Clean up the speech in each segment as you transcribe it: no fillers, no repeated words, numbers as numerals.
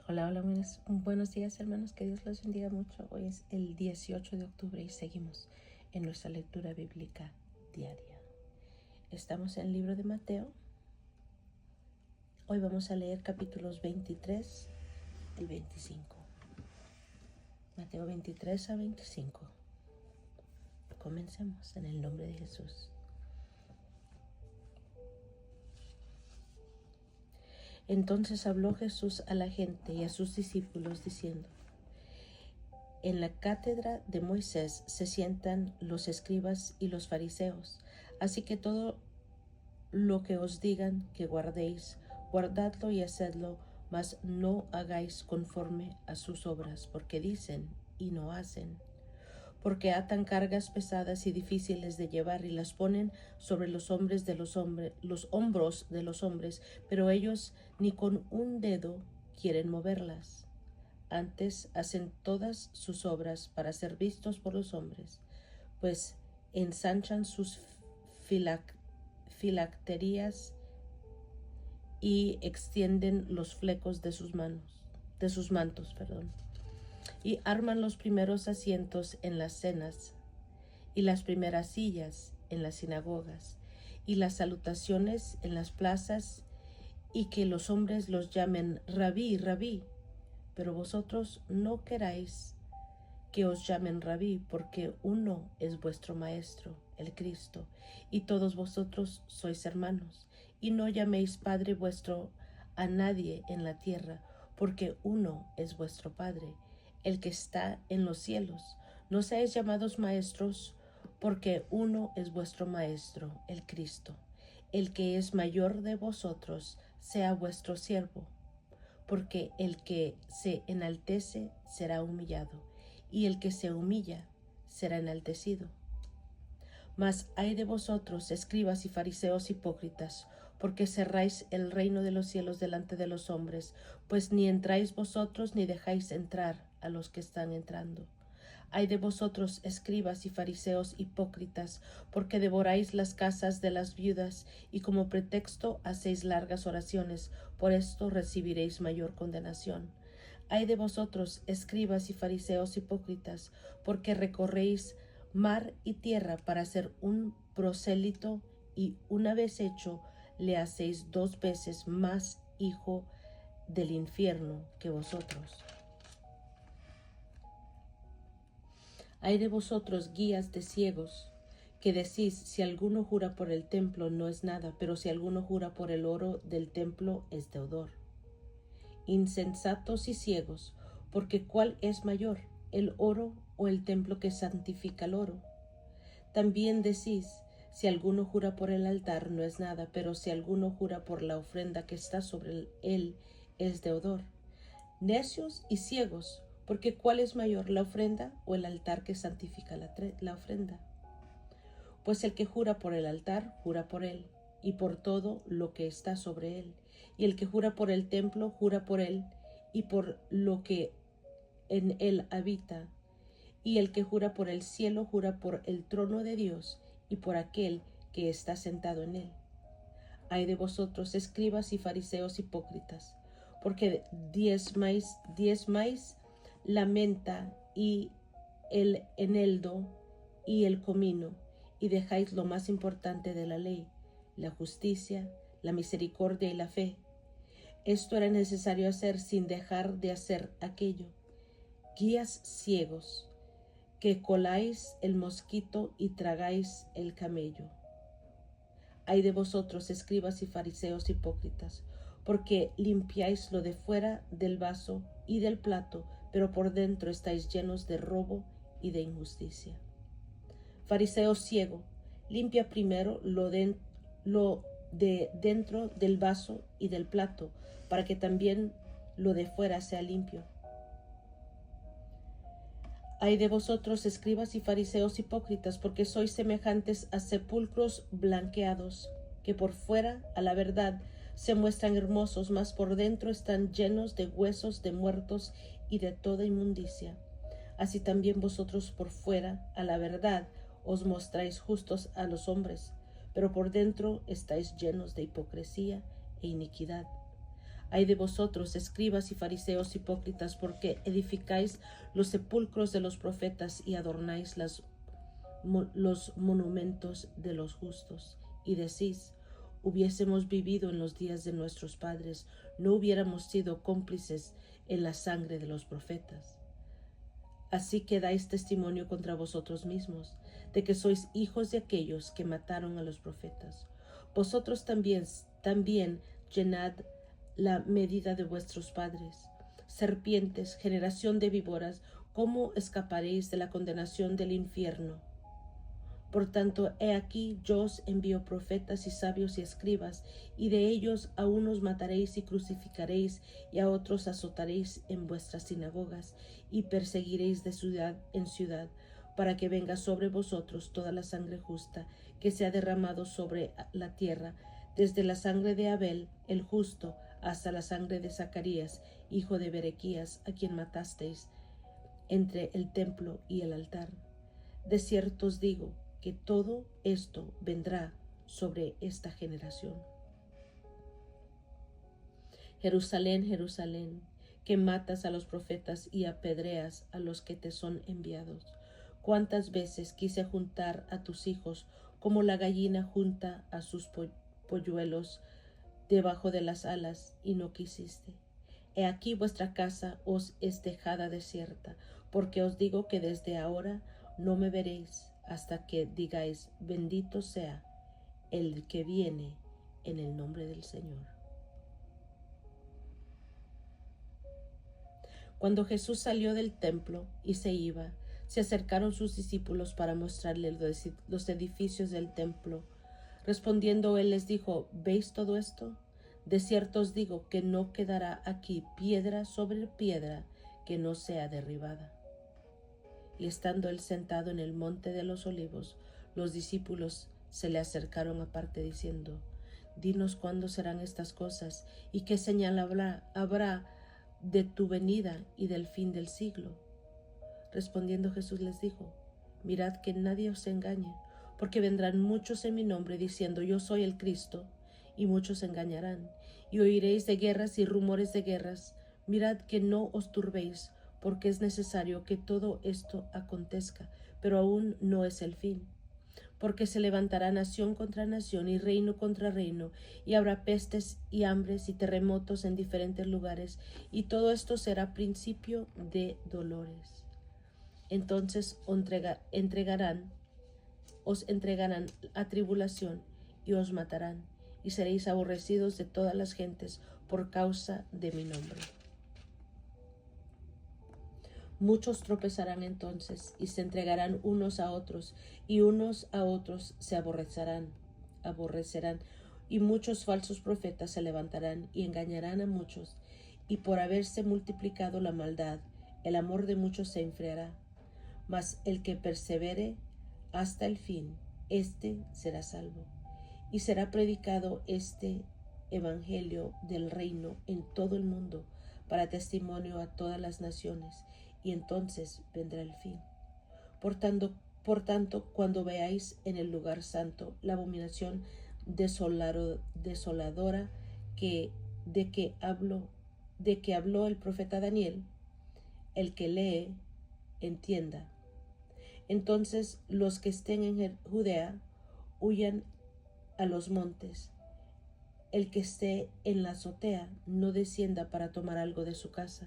Hola, hola, buenos días hermanos, que Dios los bendiga mucho. Hoy es el 18 de octubre y seguimos en nuestra lectura bíblica diaria. Estamos en el libro de Mateo. Hoy vamos a leer capítulos 23 y 25. Mateo 23 a 25. Comencemos en el nombre de Jesús. Entonces habló Jesús a la gente y a sus discípulos diciendo: En la cátedra de Moisés se sientan los escribas y los fariseos, así que todo lo que os digan que guardéis, guardadlo y hacedlo, mas no hagáis conforme a sus obras, porque dicen y no hacen. Porque atan cargas pesadas y difíciles de llevar y las ponen sobre los hombros de los hombres, pero ellos ni con un dedo quieren moverlas. Antes hacen todas sus obras para ser vistos por los hombres, pues ensanchan sus filacterías y extienden los flecos de sus mantos, y arman los primeros asientos en las cenas y las primeras sillas en las sinagogas y las salutaciones en las plazas, y que los hombres los llamen rabí, rabí. Pero vosotros no queráis que os llamen rabí, porque uno es vuestro maestro, el Cristo, y todos vosotros sois hermanos. Y no llaméis Padre vuestro a nadie en la tierra, porque uno es vuestro Padre, el que está en los cielos. No seáis llamados maestros, porque uno es vuestro Maestro, el Cristo. El que es mayor de vosotros sea vuestro siervo, porque el que se enaltece será humillado, y el que se humilla será enaltecido. Mas ay de vosotros, escribas y fariseos hipócritas, porque cerráis el reino de los cielos delante de los hombres, pues ni entráis vosotros ni dejáis entrar a los que están entrando. Ay de vosotros, escribas y fariseos hipócritas, porque devoráis las casas de las viudas y como pretexto hacéis largas oraciones, por esto recibiréis mayor condenación. Ay de vosotros, escribas y fariseos hipócritas, porque recorréis mar y tierra para ser un prosélito, y una vez hecho, le hacéis 2 veces más hijo del infierno que vosotros. Ay de vosotros, guías de ciegos, que decís: si alguno jura por el templo no es nada, pero si alguno jura por el oro del templo es deudor. Insensatos y ciegos, porque ¿cuál es mayor, el oro o el templo que santifica el oro? También decís: si alguno jura por el altar no es nada, pero si alguno jura por la ofrenda que está sobre él es deudor. Necios y ciegos, porque ¿cuál es mayor, la ofrenda o el altar que santifica la ofrenda? Pues el que jura por el altar, jura por él, y por todo lo que está sobre él. Y el que jura por el templo, jura por él, y por lo que en él habita. Y el que jura por el cielo, jura por el trono de Dios, y por aquel que está sentado en él. Ay de vosotros, escribas y fariseos hipócritas, porque diezmáis la menta y el eneldo y el comino, y dejáis lo más importante de la ley, la justicia, la misericordia y la fe. Esto era necesario hacer sin dejar de hacer aquello. Guías ciegos, que coláis el mosquito y tragáis el camello. Ay de vosotros, escribas y fariseos hipócritas, porque limpiáis lo de fuera del vaso y del plato, pero por dentro estáis llenos de robo y de injusticia. Fariseo ciego, limpia primero lo de dentro del vaso y del plato, para que también lo de fuera sea limpio. Ay de vosotros, escribas y fariseos hipócritas, porque sois semejantes a sepulcros blanqueados, que por fuera, a la verdad, se muestran hermosos, mas por dentro están llenos de huesos de muertos y de toda inmundicia. Así también vosotros por fuera, a la verdad, os mostráis justos a los hombres, pero por dentro estáis llenos de hipocresía e iniquidad. Ay de vosotros, escribas y fariseos hipócritas, porque edificáis los sepulcros de los profetas y adornáis los monumentos de los justos. Y decís, hubiésemos vivido en los días de nuestros padres, no hubiéramos sido cómplices en la sangre de los profetas. Así que dais testimonio contra vosotros mismos, de que sois hijos de aquellos que mataron a los profetas. Vosotros también llenad la medida de vuestros padres. Serpientes, generación de víboras, ¿cómo escaparéis de la condenación del infierno? Por tanto, he aquí yo os envío profetas y sabios y escribas, y de ellos a unos mataréis y crucificaréis, y a otros azotaréis en vuestras sinagogas, y perseguiréis de ciudad en ciudad, para que venga sobre vosotros toda la sangre justa que se ha derramado sobre la tierra, desde la sangre de Abel, el justo, hasta la sangre de Zacarías, hijo de Berequías, a quien matasteis entre el templo y el altar. De cierto os digo que todo esto vendrá sobre esta generación. Jerusalén, Jerusalén, que matas a los profetas y apedreas a los que te son enviados. Cuántas veces quise juntar a tus hijos como la gallina junta a sus polluelos debajo de las alas, y no quisiste. He aquí vuestra casa os es dejada desierta, porque os digo que desde ahora no me veréis hasta que digáis, bendito sea el que viene en el nombre del Señor. Cuando Jesús salió del templo y se iba, se acercaron sus discípulos para mostrarle los edificios del templo. Respondiendo él les dijo, ¿veis todo esto? De cierto os digo que no quedará aquí piedra sobre piedra que no sea derribada. Y estando él sentado en el monte de los olivos, los discípulos se le acercaron aparte diciendo, dinos cuándo serán estas cosas y qué señal habrá de tu venida y del fin del siglo. Respondiendo Jesús les dijo, mirad que nadie os engañe, porque vendrán muchos en mi nombre diciendo, yo soy el Cristo, y muchos se engañarán. Y oiréis de guerras y rumores de guerras. Mirad que no os turbéis, porque es necesario que todo esto acontezca, pero aún no es el fin. Porque se levantará nación contra nación y reino contra reino, y habrá pestes y hambres y terremotos en diferentes lugares, y todo esto será principio de dolores. Entonces os entregarán a tribulación y os matarán, y seréis aborrecidos de todas las gentes por causa de mi nombre. Muchos tropezarán entonces y se entregarán unos a otros, y unos a otros se aborrecerán, y muchos falsos profetas se levantarán y engañarán a muchos, y por haberse multiplicado la maldad, el amor de muchos se enfriará. Mas el que persevere hasta el fin, éste será salvo. Y será predicado este evangelio del reino en todo el mundo, para testimonio a todas las naciones, y entonces vendrá el fin. Por tanto, cuando veáis en el lugar santo la abominación desoladora de que habló el profeta Daniel, el que lee, entienda. Entonces los que estén en Judea huyan a los montes. El que esté en la azotea no descienda para tomar algo de su casa,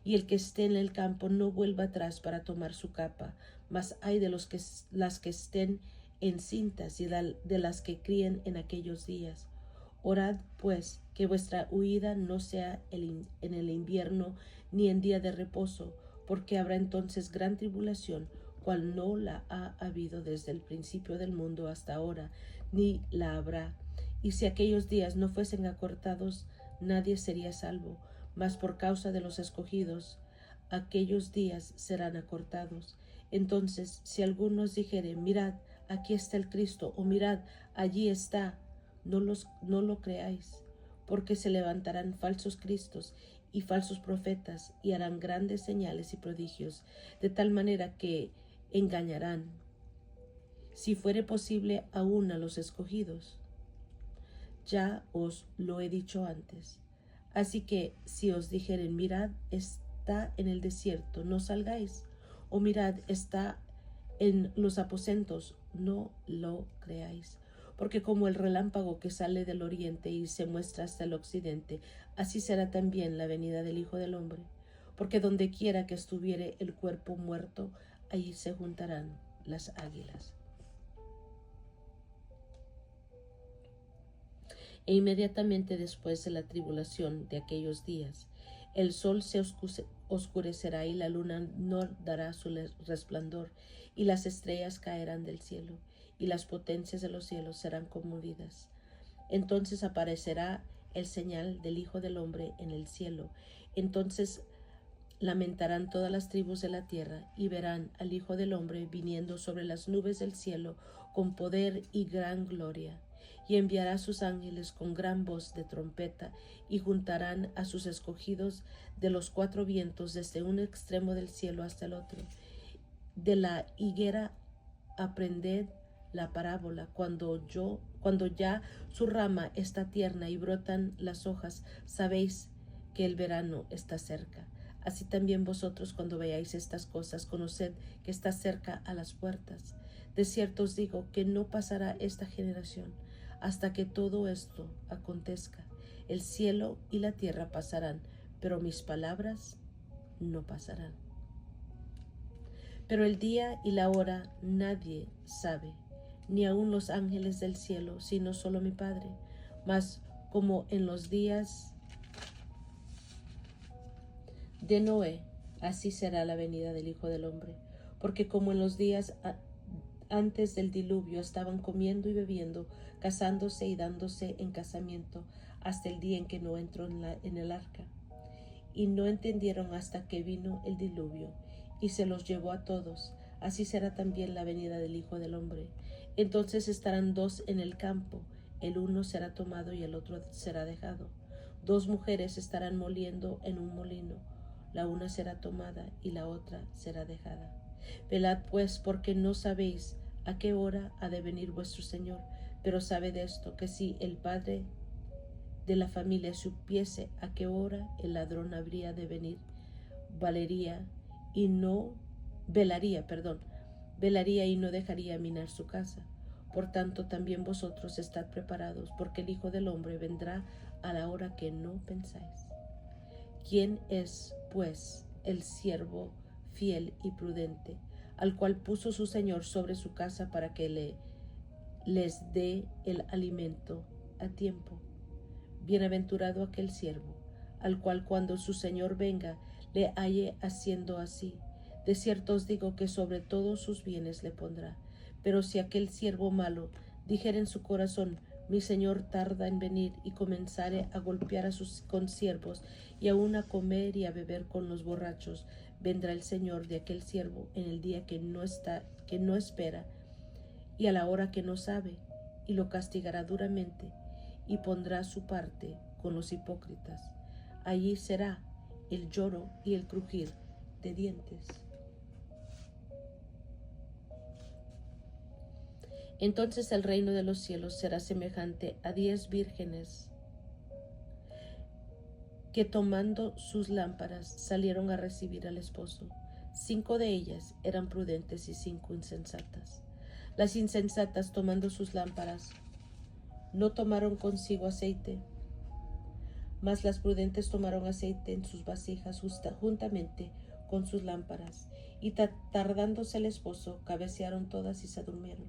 y el que esté en el campo no vuelva atrás para tomar su capa. Mas hay de las que estén encintas y de las que críen en aquellos días. Orad pues que vuestra huida no sea en el invierno ni en día de reposo, porque habrá entonces gran tribulación, cual no la ha habido desde el principio del mundo hasta ahora, ni la habrá. Y si aquellos días no fuesen acortados, nadie sería salvo, mas por causa de los escogidos, aquellos días serán acortados. Entonces, si alguno os dijere, mirad, aquí está el Cristo, o mirad, allí está, no lo creáis, porque se levantarán falsos cristos y falsos profetas, y harán grandes señales y prodigios, de tal manera que engañarán, si fuere posible, aún a los escogidos. Ya os lo he dicho antes. Así que si os dijeren, mirad, está en el desierto, no salgáis, o mirad, está en los aposentos, no lo creáis. Porque como el relámpago que sale del oriente y se muestra hasta el occidente, así será también la venida del Hijo del Hombre. Porque donde quiera que estuviere el cuerpo muerto, allí se juntarán las águilas. E inmediatamente después de la tribulación de aquellos días, el sol se oscurecerá y la luna no dará su resplandor, y las estrellas caerán del cielo, y las potencias de los cielos serán conmovidas. Entonces aparecerá el señal del Hijo del Hombre en el cielo. Entonces lamentarán todas las tribus de la tierra y verán al Hijo del Hombre viniendo sobre las nubes del cielo con poder y gran gloria. Y enviará a sus ángeles con gran voz de trompeta y juntarán a sus escogidos de los cuatro vientos desde un extremo del cielo hasta el otro. De la higuera aprended la parábola. Cuando ya su rama está tierna y brotan las hojas, sabéis que el verano está cerca. Así también vosotros, cuando veáis estas cosas, conoced que está cerca a las puertas. De cierto os digo que no pasará esta generación hasta que todo esto acontezca. El cielo y la tierra pasarán, pero mis palabras no pasarán. Pero el día y la hora nadie sabe, ni aun los ángeles del cielo, sino solo mi Padre. Mas como en los días de Noé, así será la venida del Hijo del Hombre. Porque como en los días antes del diluvio estaban comiendo y bebiendo, casándose y dándose en casamiento, hasta el día en que Noé entró en el arca. Y no entendieron hasta que vino el diluvio, y se los llevó a todos. Así será también la venida del Hijo del Hombre. Entonces estarán dos en el campo, el uno será tomado y el otro será dejado. Dos mujeres estarán moliendo en un molino, la una será tomada y la otra será dejada. Velad pues, porque no sabéis a qué hora ha de venir vuestro Señor, pero sabed esto, que si el padre de la familia supiese a qué hora el ladrón habría de venir, velaría y no dejaría minar su casa. Por tanto, también vosotros estad preparados, porque el Hijo del Hombre vendrá a la hora que no pensáis. ¿Quién es, pues, el siervo fiel y prudente, al cual puso su Señor sobre su casa para que les dé el alimento a tiempo? Bienaventurado aquel siervo, al cual cuando su Señor venga le halle haciendo así. De cierto os digo que sobre todos sus bienes le pondrá. Pero si aquel siervo malo dijere en su corazón, mi Señor tarda en venir, y comenzare a golpear a sus consiervos y aun a comer y a beber con los borrachos, vendrá el Señor de aquel siervo en el día que no espera y a la hora que no sabe, y lo castigará duramente, y pondrá su parte con los hipócritas. Allí será el lloro y el crujir de dientes. Entonces el reino de los cielos será semejante a 10 vírgenes que, tomando sus lámparas, salieron a recibir al esposo. 5 de ellas eran prudentes y 5 insensatas. Las insensatas, tomando sus lámparas, no tomaron consigo aceite, mas las prudentes tomaron aceite en sus vasijas juntamente con sus lámparas, y tardándose el esposo, cabecearon todas y se durmieron.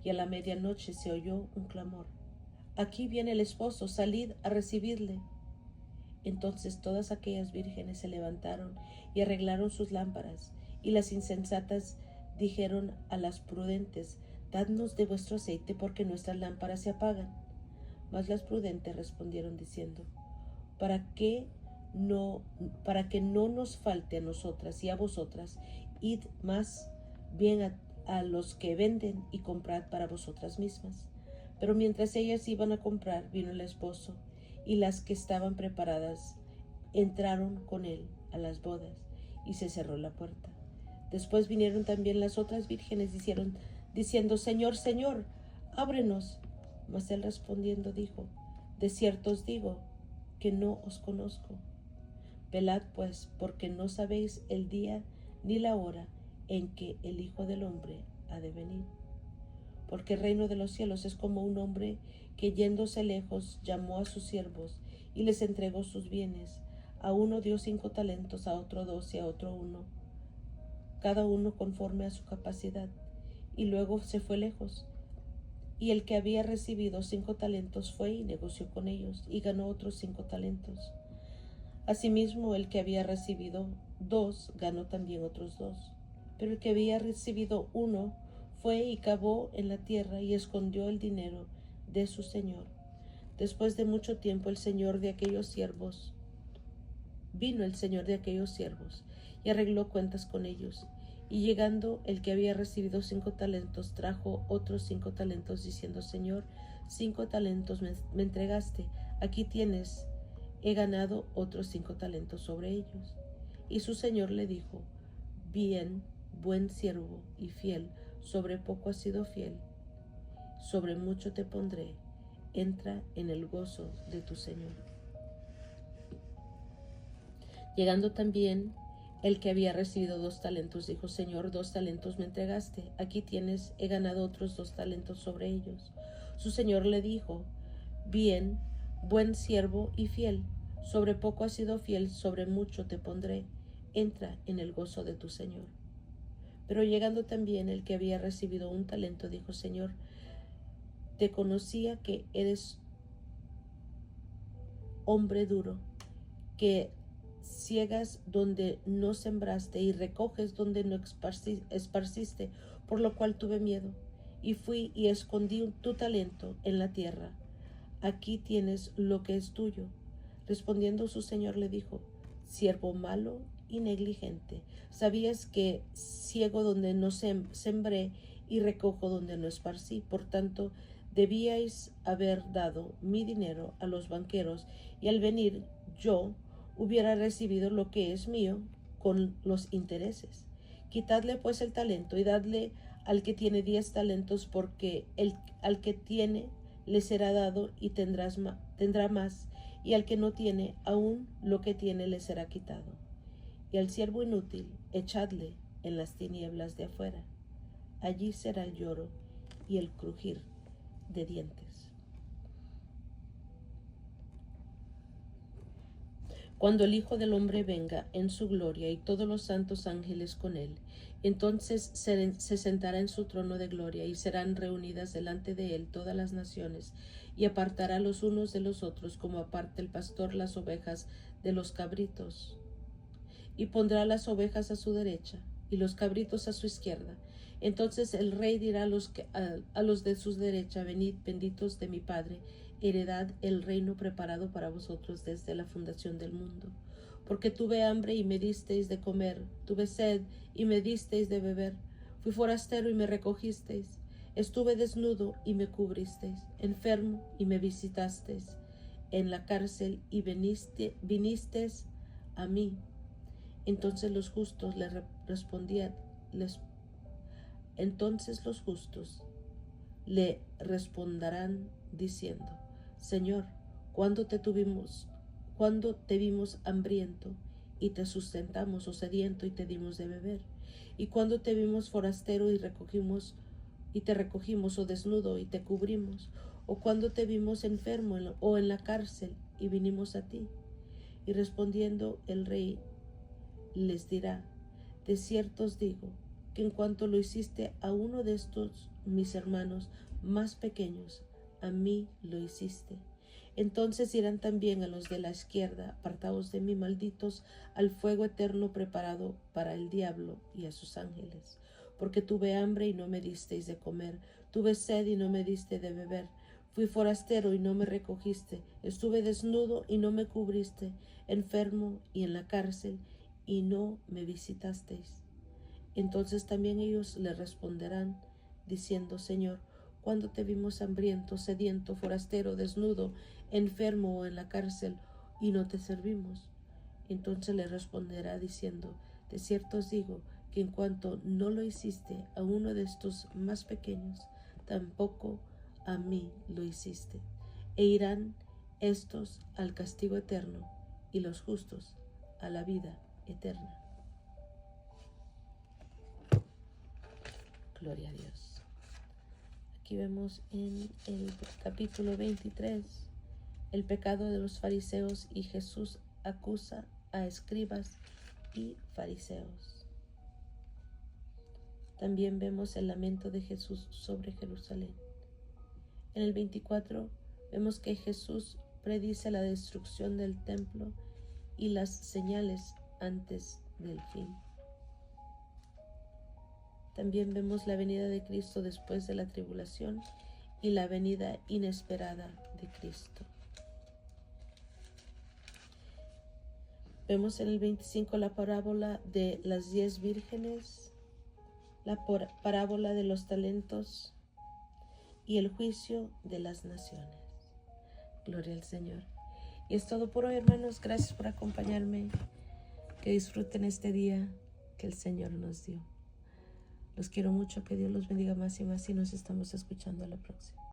Y a la medianoche se oyó un clamor: aquí viene el esposo, salid a recibirle. Entonces todas aquellas vírgenes se levantaron y arreglaron sus lámparas, y las insensatas dijeron a las prudentes: dadnos de vuestro aceite, porque nuestras lámparas se apagan. Mas las prudentes respondieron diciendo: para que no nos falte a nosotras y a vosotras, id más bien a los que venden y comprad para vosotras mismas. Pero mientras ellas iban a comprar, vino el esposo, y las que estaban preparadas entraron con él a las bodas, y se cerró la puerta. Después vinieron también las otras vírgenes diciendo: Señor, Señor, ábrenos. Mas él respondiendo dijo: de cierto os digo que no os conozco. Velad pues, porque no sabéis el día ni la hora en que el Hijo del Hombre ha de venir. Porque el reino de los cielos es como un hombre que yéndose lejos llamó a sus siervos y les entregó sus bienes. A uno dio 5 talentos, a otro 2 y a otro 1, cada uno conforme a su capacidad, y luego se fue lejos. Y el que había recibido 5 talentos fue y negoció con ellos, y ganó otros 5 talentos. Asimismo, el que había recibido 2 ganó también otros 2. Pero el que había recibido 1 fue y cavó en la tierra y escondió el dinero de su señor. Después de mucho tiempo vino el señor de aquellos siervos y arregló cuentas con ellos. Y llegando el que había recibido 5 talentos, trajo otros 5 talentos, diciendo: Señor, 5 talentos me entregaste, aquí tienes, he ganado otros 5 talentos sobre ellos. Y su señor le dijo: Bien, buen siervo y fiel, sobre poco has sido fiel, sobre mucho te pondré, entra en el gozo de tu señor. Llegando también el que había recibido 2 talentos, dijo: Señor, 2 talentos me entregaste, aquí tienes, he ganado otros 2 talentos sobre ellos. Su señor le dijo: Bien, buen siervo y fiel, sobre poco has sido fiel, sobre mucho te pondré, entra en el gozo de tu señor. Pero llegando también el que había recibido 1 talento, dijo: Señor, te conocía que eres hombre duro, que ciegas donde no sembraste y recoges donde no esparciste, por lo cual tuve miedo, y fui y escondí tu talento en la tierra. Aquí tienes lo que es tuyo. Respondiendo su señor le dijo: Siervo malo y negligente, sabías que ciego donde no sembré y recojo donde no esparcí. Por tanto, debíais haber dado mi dinero a los banqueros, y al venir yo hubiera recibido lo que es mío con los intereses. Quitadle pues el talento y dadle al que tiene 10 talentos, porque al que tiene le será dado y tendrá más, y al que no tiene, aún lo que tiene le será quitado. Y al siervo inútil echadle en las tinieblas de afuera. Allí será el lloro y el crujir de dientes. Cuando el Hijo del Hombre venga en su gloria y todos los santos ángeles con él, entonces se sentará en su trono de gloria, y serán reunidas delante de él todas las naciones, y apartará los unos de los otros, como aparta el pastor las ovejas de los cabritos. Y pondrá las ovejas a su derecha y los cabritos a su izquierda. Entonces el rey dirá a los de su derecha: Venid, benditos de mi Padre, heredad el reino preparado para vosotros desde la fundación del mundo. Porque tuve hambre y me disteis de comer, tuve sed y me disteis de beber, fui forastero y me recogisteis, estuve desnudo y me cubristeis, enfermo y me visitasteis, en la cárcel y vinisteis a mí. Entonces los justos le responderán diciendo: Señor, ¿cuándo te vimos hambriento y te sustentamos, o sediento y te dimos de beber? ¿Y cuándo te vimos forastero y te recogimos, o desnudo y te cubrimos? ¿O cuándo te vimos enfermo o en la cárcel y vinimos a ti? Y respondiendo el rey les dirá: de cierto os digo, que en cuanto lo hiciste a uno de estos mis hermanos más pequeños, a mí lo hiciste. Entonces dirán también a los de la izquierda: apartaos de mí, malditos, al fuego eterno preparado para el diablo y a sus ángeles. Porque tuve hambre y no me disteis de comer, tuve sed y no me diste de beber, fui forastero y no me recogiste, estuve desnudo y no me cubriste, enfermo y en la cárcel y no me visitasteis. Entonces también ellos le responderán diciendo: Señor, ¿cuándo te vimos hambriento, sediento, forastero, desnudo, enfermo o en la cárcel y no te servimos? Entonces le responderá diciendo: de cierto os digo, que en cuanto no lo hiciste a uno de estos más pequeños, tampoco a mí lo hiciste. E irán estos al castigo eterno y los justos a la vida eterna. Gloria a Dios. Aquí vemos en el capítulo 23 el pecado de los fariseos, y Jesús acusa a escribas y fariseos. También vemos el lamento de Jesús sobre Jerusalén. En el 24 vemos que Jesús predice la destrucción del templo y las señales antes del fin. También vemos la venida de Cristo después de la tribulación y la venida inesperada de Cristo. Vemos en el 25 la parábola de las 10 vírgenes, la parábola de los talentos y el juicio de las naciones. Gloria al Señor. Y es todo por hoy, hermanos. Gracias por acompañarme. Que disfruten este día que el Señor nos dio. Los quiero mucho. Que Dios los bendiga más y más, y nos estamos escuchando a la próxima.